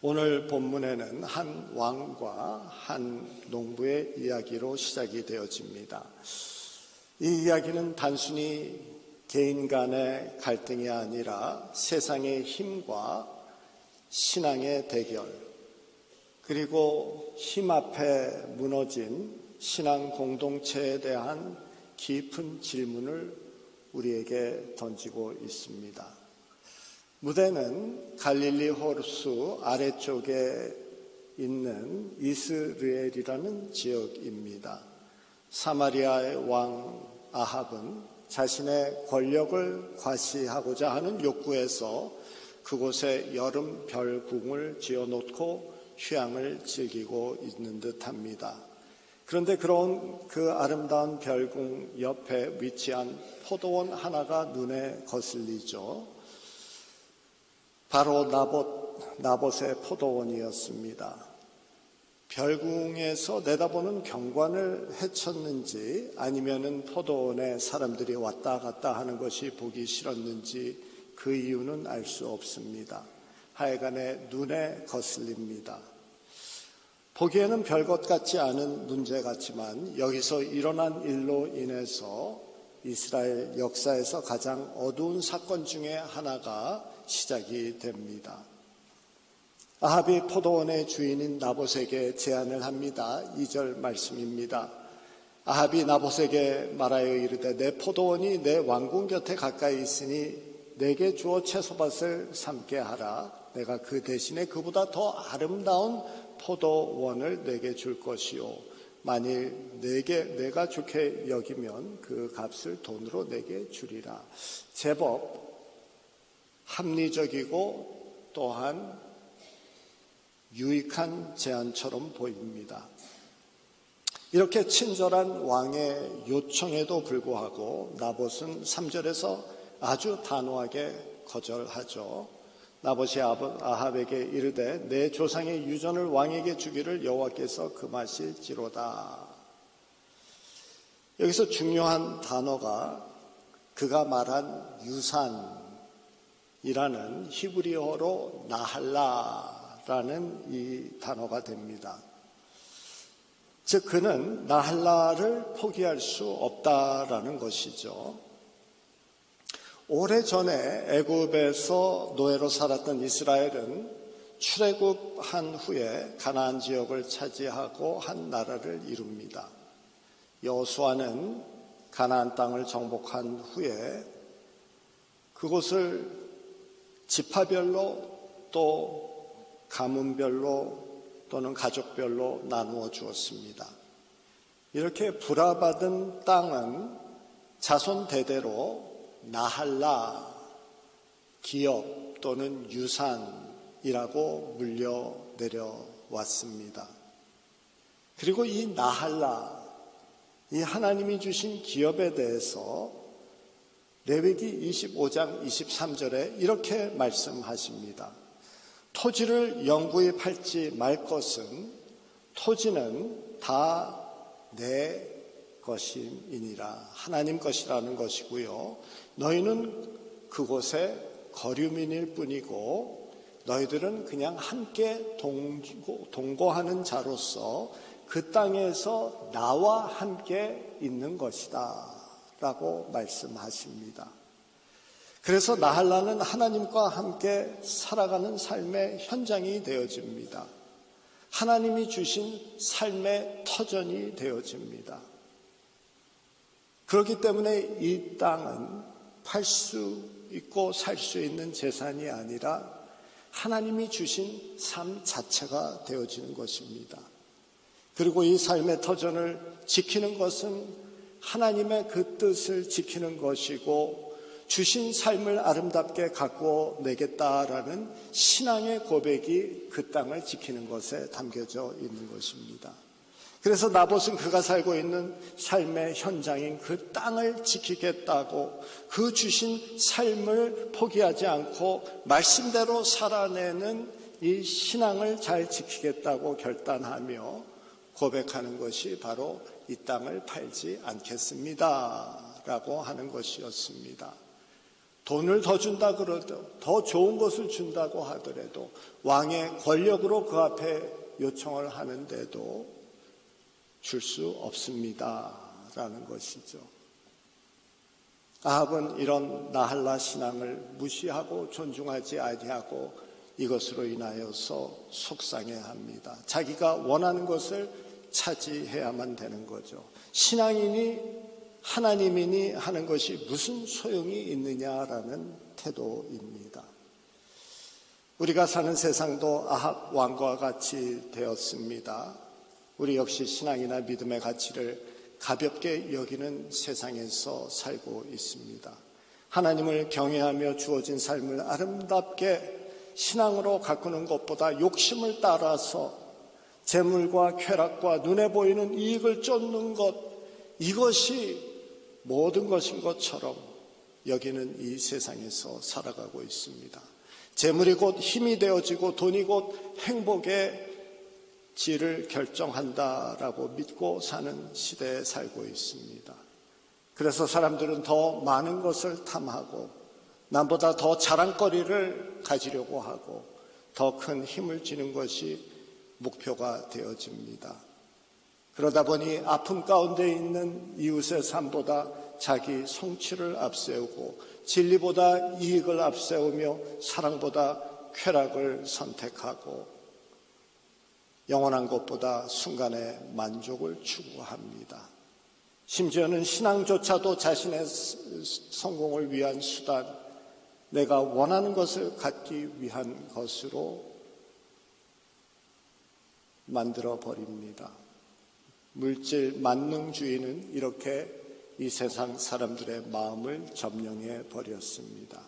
오늘 본문에는 한 왕과 한 농부의 이야기로 시작이 되어집니다. 이 이야기는 단순히 개인 간의 갈등이 아니라 세상의 힘과 신앙의 대결, 그리고 힘 앞에 무너진 신앙 공동체에 대한 깊은 질문을 우리에게 던지고 있습니다. 무대는 갈릴리 호수 아래쪽에 있는 이스라엘이라는 지역입니다. 사마리아의 왕 아합은 자신의 권력을 과시하고자 하는 욕구에서 그곳에 여름 별궁을 지어놓고 휴양을 즐기고 있는 듯합니다. 그런데 그런 그 아름다운 별궁 옆에 위치한 포도원 하나가 눈에 거슬리죠. 바로 나봇의 포도원이었습니다. 별궁에서 내다보는 경관을 헤쳤는지 아니면은 포도원에 사람들이 왔다 갔다 하는 것이 보기 싫었는지 그 이유는 알 수 없습니다. 하여간에 눈에 거슬립니다. 보기에는 별것 같지 않은 문제 같지만 여기서 일어난 일로 인해서 이스라엘 역사에서 가장 어두운 사건 중에 하나가 시작이 됩니다. 아합이 포도원의 주인인 나봇에게 제안을 합니다. 2절 말씀입니다. 아합이 나봇에게 말하여 이르되 내 포도원이 내 왕궁 곁에 가까이 있으니 내게 주어 채소밭을 삼게 하라. 내가 그 대신에 그보다 더 아름다운 포도원을 내게 줄 것이요. 만일 내가 좋게 여기면 그 값을 돈으로 내게 주리라. 제법 합리적이고 또한 유익한 제안처럼 보입니다. 이렇게 친절한 왕의 요청에도 불구하고 나봇은 3절에서 아주 단호하게 거절하죠. 나봇이 아합에게 이르되 내 조상의 유전을 왕에게 주기를 여호와께서 금하실지로다. 여기서 중요한 단어가 그가 말한 유산이라는 히브리어로 나할라라는 이 단어가 됩니다. 즉 그는 나할라를 포기할 수 없다라는 것이죠. 오래전에 애굽에서 노예로 살았던 이스라엘은 출애굽한 후에 가나안 지역을 차지하고 한 나라를 이룹니다. 여호수아는 가나안 땅을 정복한 후에 그곳을 지파별로 또 가문별로 또는 가족별로 나누어 주었습니다. 이렇게 불화받은 땅은 자손 대대로 나할라, 기업 또는 유산이라고 물려 내려왔습니다. 그리고 이 나할라, 이 하나님이 주신 기업에 대해서 레위기 25장 23절에 이렇게 말씀하십니다. 토지를 영구히 팔지 말 것은 토지는 다 내 것이니라. 하나님 것이라는 것이고요. 너희는 그곳에 거류민일 뿐이고 너희들은 그냥 함께 동거하는 자로서 그 땅에서 나와 함께 있는 것이다 라고 말씀하십니다. 그래서 나할라는 하나님과 함께 살아가는 삶의 현장이 되어집니다. 하나님이 주신 삶의 터전이 되어집니다. 그렇기 때문에 이 땅은 팔 수 있고 살 수 있는 재산이 아니라 하나님이 주신 삶 자체가 되어지는 것입니다. 그리고 이 삶의 터전을 지키는 것은 하나님의 그 뜻을 지키는 것이고 주신 삶을 아름답게 가꾸어 내겠다라는 신앙의 고백이 그 땅을 지키는 것에 담겨져 있는 것입니다. 그래서 나봇은 그가 살고 있는 삶의 현장인 그 땅을 지키겠다고 그 주신 삶을 포기하지 않고 말씀대로 살아내는 이 신앙을 잘 지키겠다고 결단하며 고백하는 것이 바로 이 땅을 팔지 않겠습니다 라고 하는 것이었습니다. 돈을 더 준다 그러도, 더 좋은 것을 준다고 하더라도, 왕의 권력으로 그 앞에 요청을 하는데도 줄 수 없습니다 라는 것이죠. 아합은 이런 나할라 신앙을 무시하고 존중하지 아니하고 이것으로 인하여서 속상해합니다. 자기가 원하는 것을 차지해야만 되는 거죠. 신앙이니 하나님이니 하는 것이 무슨 소용이 있느냐라는 태도입니다. 우리가 사는 세상도 아합 왕과 같이 되었습니다. 우리 역시 신앙이나 믿음의 가치를 가볍게 여기는 세상에서 살고 있습니다. 하나님을 경외하며 주어진 삶을 아름답게 신앙으로 가꾸는 것보다 욕심을 따라서 재물과 쾌락과 눈에 보이는 이익을 쫓는 것, 이것이 모든 것인 것처럼 여기는 이 세상에서 살아가고 있습니다. 재물이 곧 힘이 되어지고 돈이 곧 행복의 질을 결정한다라고 믿고 사는 시대에 살고 있습니다. 그래서 사람들은 더 많은 것을 탐하고 남보다 더 자랑거리를 가지려고 하고 더 큰 힘을 지는 것이 목표가 되어집니다. 그러다 보니 아픔 가운데 있는 이웃의 삶보다 자기 성취를 앞세우고 진리보다 이익을 앞세우며 사랑보다 쾌락을 선택하고 영원한 것보다 순간의 만족을 추구합니다. 심지어는 신앙조차도 자신의 성공을 위한 수단, 내가 원하는 것을 갖기 위한 것으로 만들어 버립니다. 물질 만능주의는 이렇게 이 세상 사람들의 마음을 점령해 버렸습니다.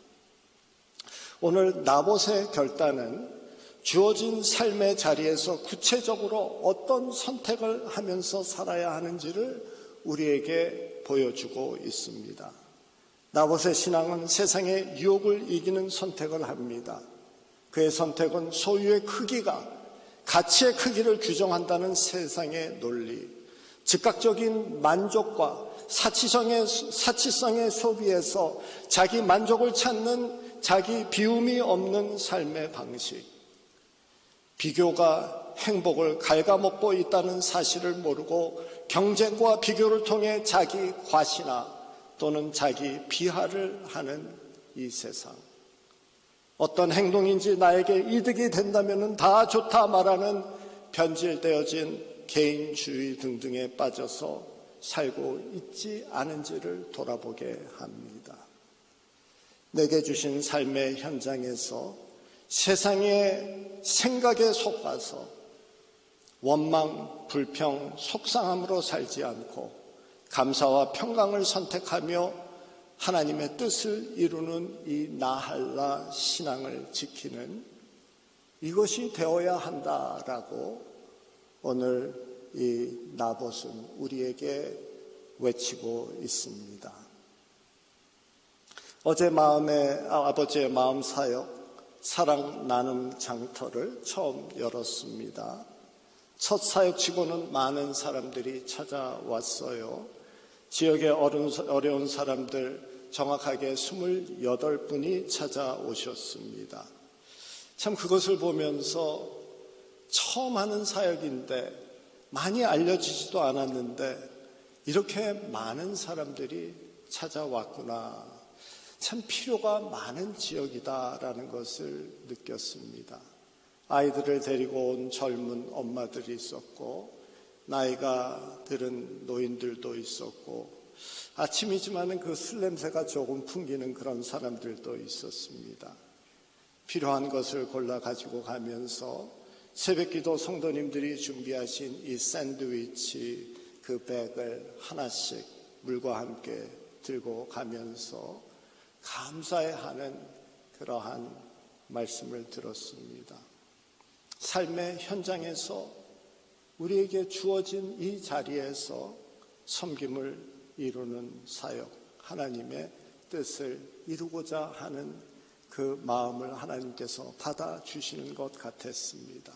오늘 나봇의 결단은 주어진 삶의 자리에서 구체적으로 어떤 선택을 하면서 살아야 하는지를 우리에게 보여주고 있습니다. 나봇의 신앙은 세상의 유혹을 이기는 선택을 합니다. 그의 선택은 소유의 크기가 가치의 크기를 규정한다는 세상의 논리, 즉각적인 만족과 사치성의 소비에서 자기 만족을 찾는 자기 비움이 없는 삶의 방식, 비교가 행복을 갉아먹고 있다는 사실을 모르고 경쟁과 비교를 통해 자기 과시나 또는 자기 비하를 하는 이 세상, 어떤 행동인지 나에게 이득이 된다면 다 좋다 말하는 변질되어진 개인주의 등등에 빠져서 살고 있지 않은지를 돌아보게 합니다. 내게 주신 삶의 현장에서 세상의 생각에 속아서 원망, 불평, 속상함으로 살지 않고 감사와 평강을 선택하며 하나님의 뜻을 이루는 이 나할라 신앙을 지키는 이것이 되어야 한다라고 오늘 이 나봇은 우리에게 외치고 있습니다. 어제 아버지의 마음 사역 사랑 나눔 장터를 처음 열었습니다. 첫 사역치고는 많은 사람들이 찾아왔어요. 지역의 어려운 사람들 정확하게 28분이 찾아오셨습니다. 참 그것을 보면서 처음 하는 사역인데 많이 알려지지도 않았는데 이렇게 많은 사람들이 찾아왔구나. 참 필요가 많은 지역이다라는 것을 느꼈습니다. 아이들을 데리고 온 젊은 엄마들이 있었고 나이가 들은 노인들도 있었고 아침이지만은 그 술 냄새가 조금 풍기는 그런 사람들도 있었습니다. 필요한 것을 골라 가지고 가면서 새벽기도 성도님들이 준비하신 이 샌드위치 그 백을 하나씩 물과 함께 들고 가면서 감사해하는 그러한 말씀을 들었습니다. 삶의 현장에서 우리에게 주어진 이 자리에서 섬김을 이루는 사역, 하나님의 뜻을 이루고자 하는 그 마음을 하나님께서 받아주시는 것 같았습니다.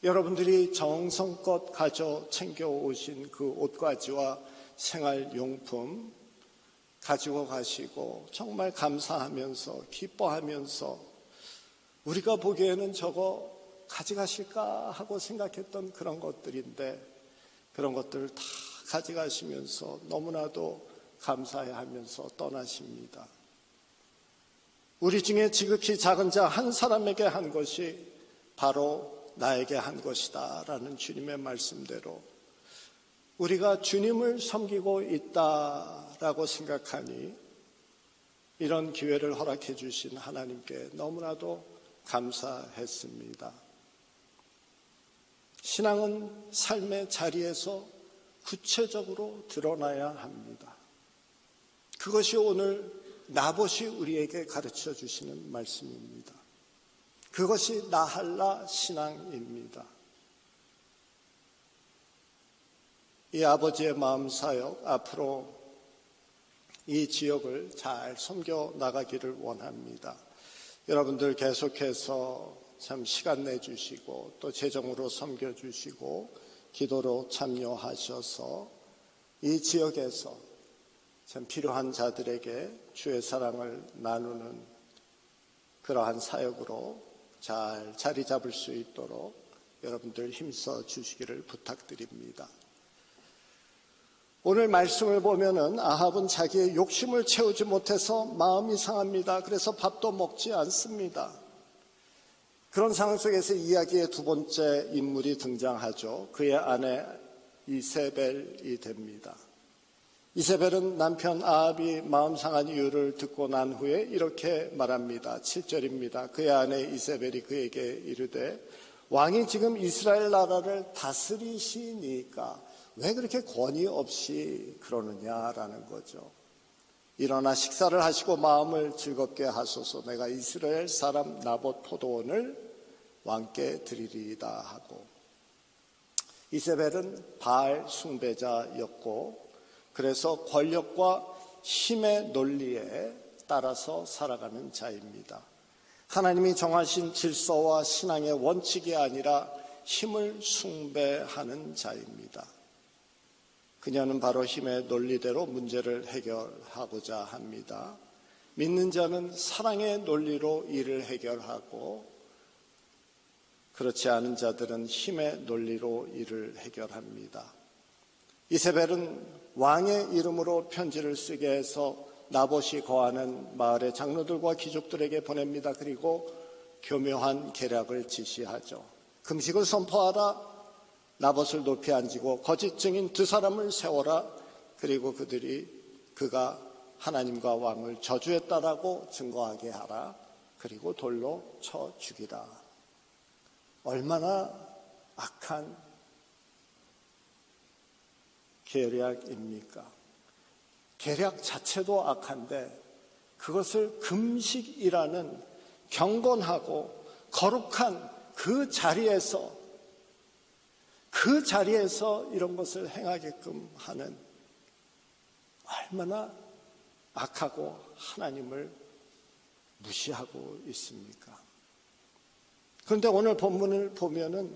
여러분들이 정성껏 가져 챙겨오신 그 옷가지와 생활용품, 가지고 가시고 정말 감사하면서 기뻐하면서 우리가 보기에는 저거 가져가실까 하고 생각했던 그런 것들인데 그런 것들을 다 가져가시면서 너무나도 감사해하면서 떠나십니다. 우리 중에 지극히 작은 자 한 사람에게 한 것이 바로 나에게 한 것이다 라는 주님의 말씀대로 우리가 주님을 섬기고 있다라고 생각하니 이런 기회를 허락해 주신 하나님께 너무나도 감사했습니다. 신앙은 삶의 자리에서 구체적으로 드러나야 합니다. 그것이 오늘 나봇이 우리에게 가르쳐 주시는 말씀입니다. 그것이 나할라 신앙입니다. 이 아버지의 마음 사역 앞으로 이 지역을 잘 섬겨 나가기를 원합니다. 여러분들 계속해서 참 시간 내주시고 또 재정으로 섬겨주시고 기도로 참여하셔서 이 지역에서 참 필요한 자들에게 주의 사랑을 나누는 그러한 사역으로 잘 자리 잡을 수 있도록 여러분들 힘써 주시기를 부탁드립니다. 오늘 말씀을 보면은 아합은 자기의 욕심을 채우지 못해서 마음이 상합니다. 그래서 밥도 먹지 않습니다. 그런 상황 속에서 이야기의 두 번째 인물이 등장하죠. 그의 아내 이세벨이 됩니다. 이세벨은 남편 아합이 마음 상한 이유를 듣고 난 후에 이렇게 말합니다. 7절입니다. 그의 아내 이세벨이 그에게 이르되 왕이 지금 이스라엘 나라를 다스리시니까 왜 그렇게 권위 없이 그러느냐라는 거죠. 일어나 식사를 하시고 마음을 즐겁게 하소서. 내가 이스라엘 사람 나봇 포도원을 왕께 드리리이다 하고, 이세벨은 바알 숭배자였고 그래서 권력과 힘의 논리에 따라서 살아가는 자입니다. 하나님이 정하신 질서와 신앙의 원칙이 아니라 힘을 숭배하는 자입니다. 그녀는 바로 힘의 논리대로 문제를 해결하고자 합니다. 믿는 자는 사랑의 논리로 일을 해결하고 그렇지 않은 자들은 힘의 논리로 일을 해결합니다. 이세벨은 왕의 이름으로 편지를 쓰게 해서 나봇이 거하는 마을의 장로들과 귀족들에게 보냅니다. 그리고 교묘한 계략을 지시하죠. 금식을 선포하라. 나봇을 높이 앉히고 거짓 증인 두 사람을 세워라. 그리고 그가 하나님과 왕을 저주했다라고 증거하게 하라. 그리고 돌로 쳐 죽이라. 얼마나 악한 계략입니까? 계략 자체도 악한데 그것을 금식이라는 경건하고 거룩한 그 자리에서 이런 것을 행하게끔 하는, 얼마나 악하고 하나님을 무시하고 있습니까? 그런데 오늘 본문을 보면은,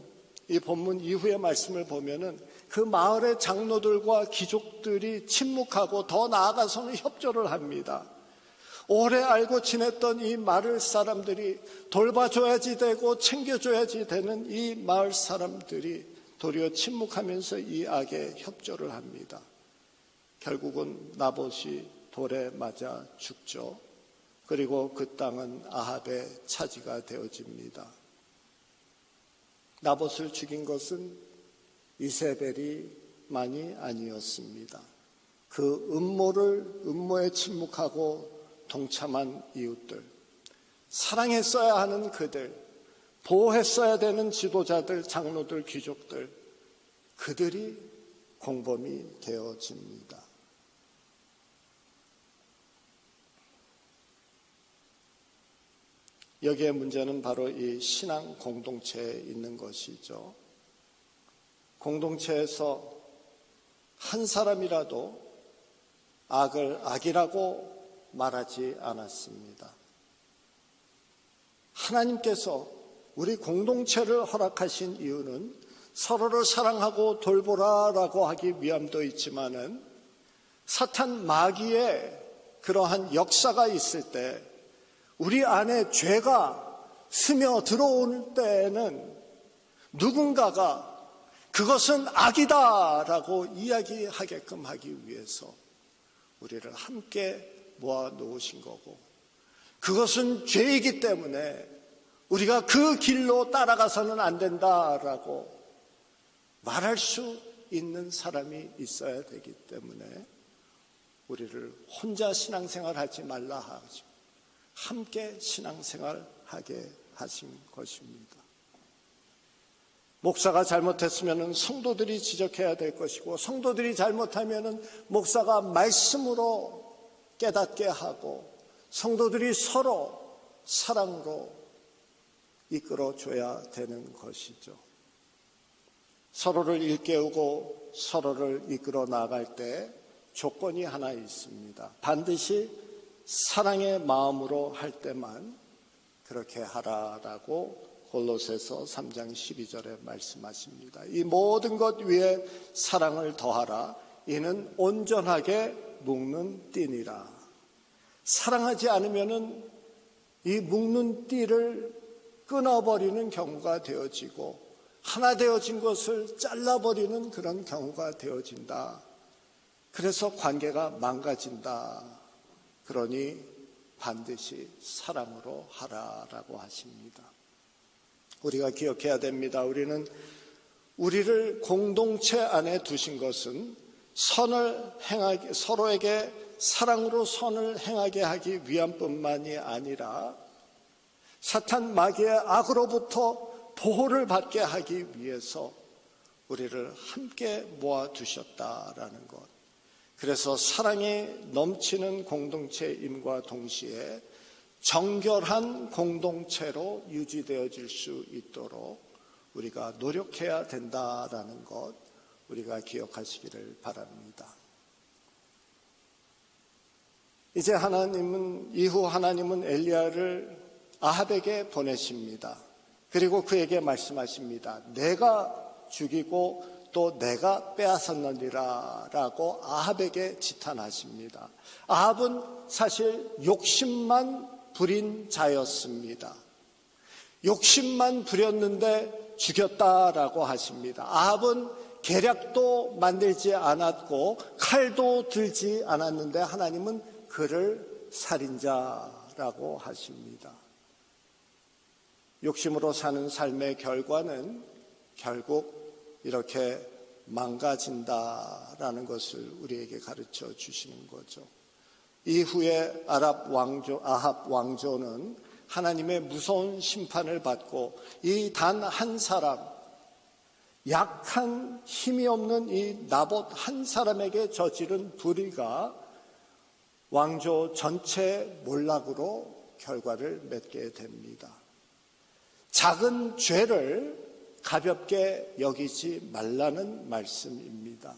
이 본문 이후의 말씀을 보면은 그 마을의 장로들과 귀족들이 침묵하고 더 나아가서는 협조를 합니다. 오래 알고 지냈던 이 마을 사람들이, 돌봐줘야지 되고 챙겨줘야지 되는 이 마을 사람들이 도리어 침묵하면서 이 악에 협조를 합니다. 결국은 나봇이 돌에 맞아 죽죠. 그리고 그 땅은 아합의 차지가 되어집니다. 나봇을 죽인 것은 이세벨이만이 아니었습니다. 그 음모에 침묵하고 동참한 이웃들, 사랑했어야 하는 그들, 보호했어야 되는 지도자들, 장로들, 귀족들, 그들이 공범이 되어집니다. 여기에 문제는 바로 이 신앙 공동체에 있는 것이죠. 공동체에서 한 사람이라도 악을 악이라고 말하지 않았습니다. 하나님께서 우리 공동체를 허락하신 이유는 서로를 사랑하고 돌보라라고 하기 위함도 있지만은 사탄 마귀의 그러한 역사가 있을 때 우리 안에 죄가 스며 들어올 때에는 누군가가 그것은 악이다라고 이야기하게끔 하기 위해서 우리를 함께 모아 놓으신 거고, 그것은 죄이기 때문에 우리가 그 길로 따라가서는 안 된다라고 말할 수 있는 사람이 있어야 되기 때문에 우리를 혼자 신앙생활 하지 말라 하죠. 함께 신앙생활 하게 하신 것입니다. 목사가 잘못했으면 성도들이 지적해야 될 것이고, 성도들이 잘못하면 목사가 말씀으로 깨닫게 하고, 성도들이 서로 사랑으로 이끌어줘야 되는 것이죠. 서로를 일깨우고 서로를 이끌어 나갈 때 조건이 하나 있습니다. 반드시 사랑의 마음으로 할 때만 그렇게 하라라고 골로새서 3장 12절에 말씀하십니다. 이 모든 것 위에 사랑을 더하라. 이는 온전하게 묶는 띠니라. 사랑하지 않으면은 이 묶는 띠를 끊어버리는 경우가 되어지고, 하나 되어진 것을 잘라버리는 그런 경우가 되어진다. 그래서 관계가 망가진다. 그러니 반드시 사랑으로 하라라고 하십니다. 우리가 기억해야 됩니다. 우리는 우리를 공동체 안에 두신 것은 선을 행하기, 서로에게 사랑으로 선을 행하게 하기 위함뿐만이 아니라 사탄 마귀의 악으로부터 보호를 받게 하기 위해서 우리를 함께 모아두셨다라는 것. 그래서 사랑이 넘치는 공동체임과 동시에 정결한 공동체로 유지되어질 수 있도록 우리가 노력해야 된다라는 것, 우리가 기억하시기를 바랍니다. 이제 이후 하나님은 엘리야를 아합에게 보내십니다. 그리고 그에게 말씀하십니다. 내가 죽이고 또 내가 빼앗았느니라 라고 아합에게 지탄하십니다. 아합은 사실 욕심만 부린 자였습니다. 욕심만 부렸는데 죽였다라고 하십니다. 아합은 계략도 만들지 않았고 칼도 들지 않았는데 하나님은 그를 살인자라고 하십니다. 욕심으로 사는 삶의 결과는 결국 이렇게 망가진다라는 것을 우리에게 가르쳐 주시는 거죠. 이후에 아합 왕조는 하나님의 무서운 심판을 받고 이 단 한 사람, 약한 힘이 없는 이 나봇 한 사람에게 저지른 불의가 왕조 전체 몰락으로 결과를 맺게 됩니다. 작은 죄를 가볍게 여기지 말라는 말씀입니다.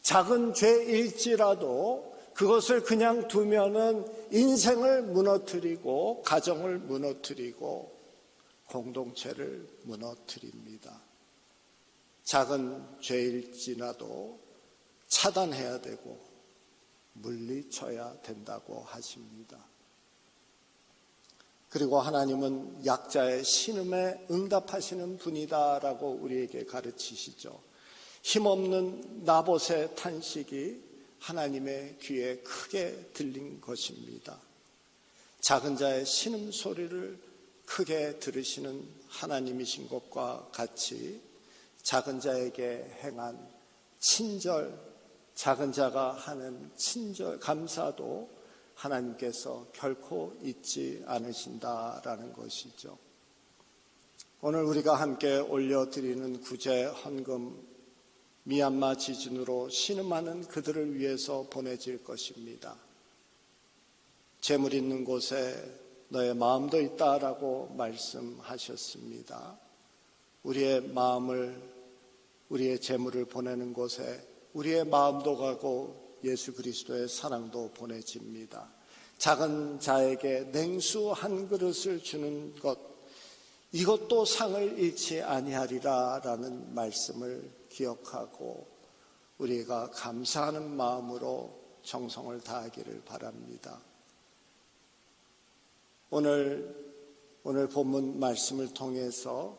작은 죄일지라도 그것을 그냥 두면은 인생을 무너뜨리고 가정을 무너뜨리고 공동체를 무너뜨립니다. 작은 죄일지라도 차단해야 되고 물리쳐야 된다고 하십니다. 그리고 하나님은 약자의 신음에 응답하시는 분이다라고 우리에게 가르치시죠. 힘없는 나봇의 탄식이 하나님의 귀에 크게 들린 것입니다. 작은 자의 신음 소리를 크게 들으시는 하나님이신 것과 같이 작은 자에게 행한 친절, 작은 자가 하는 친절, 감사도 하나님께서 결코 잊지 않으신다라는 것이죠. 오늘 우리가 함께 올려드리는 구제 헌금, 미얀마 지진으로 신음하는 그들을 위해서 보내질 것입니다. 재물 있는 곳에 너의 마음도 있다라고 말씀하셨습니다. 우리의 마음을, 우리의 재물을 보내는 곳에 우리의 마음도 가고 예수 그리스도의 사랑도 보내집니다. 작은 자에게 냉수 한 그릇을 주는 것, 이것도 상을 잃지 아니하리라라는 말씀을 기억하고 우리가 감사하는 마음으로 정성을 다하기를 바랍니다. 오늘 본문 말씀을 통해서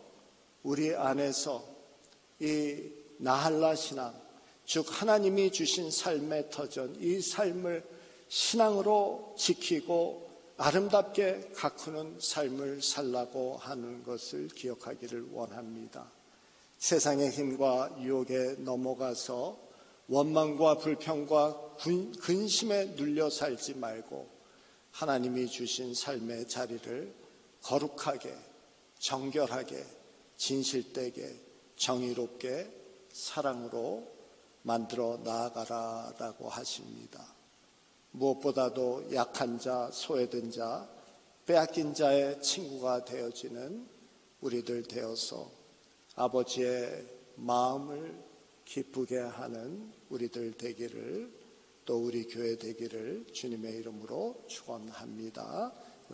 우리 안에서 이 나할라 신앙, 즉 하나님이 주신 삶의 터전, 이 삶을 신앙으로 지키고 아름답게 가꾸는 삶을 살라고 하는 것을 기억하기를 원합니다. 세상의 힘과 유혹에 넘어가서 원망과 불평과 근심에 눌려 살지 말고 하나님이 주신 삶의 자리를 거룩하게, 정결하게, 진실되게, 정의롭게, 사랑으로 만들어 나아가라라고 하십니다. 무엇보다도 약한 자, 소외된 자, 빼앗긴 자의 친구가 되어지는 우리들 되어서 아버지의 마음을 기쁘게 하는 우리들 되기를, 또 우리 교회 되기를 주님의 이름으로 축원합니다.